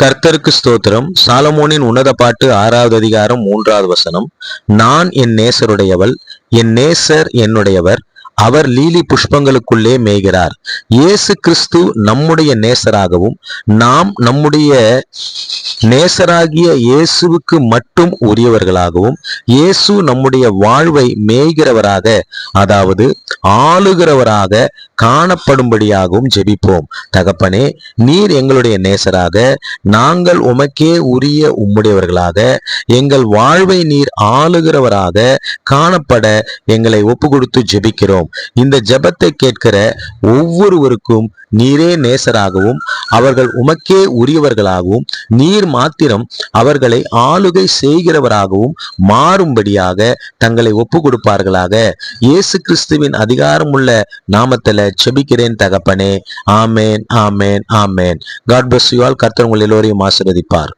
கர்த்தருக்கு ஸ்தோத்திரம். சாலமோனின் உன்னத பாட்டு 6வது அதிகாரம் 3வது வசனம். நான் என் நேசருடையவள், என் நேசர் என்னுடையவர், அவர் லீலி புஷ்பங்களுக்குள்ளே மேய்கிறார். இயேசு கிறிஸ்து நம்முடைய நேசராகவும் நாம் நம்முடைய நேசராகிய இயேசுவுக்கு மட்டும் உரியவர்களாகவும் இயேசு நம்முடைய வாழ்வை மேய்கிறவராக, அதாவது ஆளுகிறவராக காணப்படும்படியாகவும் ஜெபிப்போம். தகப்பனே, நீர் எங்களுடைய நேசராக, நாங்கள் உமக்கே உரிய உம்முடையவர்களாக, எங்கள் வாழ்வை நீர் ஆளுகிறவராக காணப்பட எங்களை ஒப்பு கொடுத்து ஜெபிக்கிறோம். இந்த ஜெபத்தை கேட்கிற ஒவ்வொருவருக்கும் நீரே நேசராகவும் அவர்கள் உமக்கே உரியவர்களாகவும் நீர் மாத்திரம் அவர்களை ஆளுகை செய்கிறவராகவும் மாறும்படியாக தங்களை ஒப்பு கொடுப்பார்களாக. இயேசு கிறிஸ்துவின் அதிகாரமுள்ள நாமத்துல செபிக்கிறேன் தகப்பனே. ஆமேன், ஆமேன், ஆமேன். God bless you all. கர்த்தர் உங்கள் எல்லோரையும் ஆசீர்வதிப்பார்.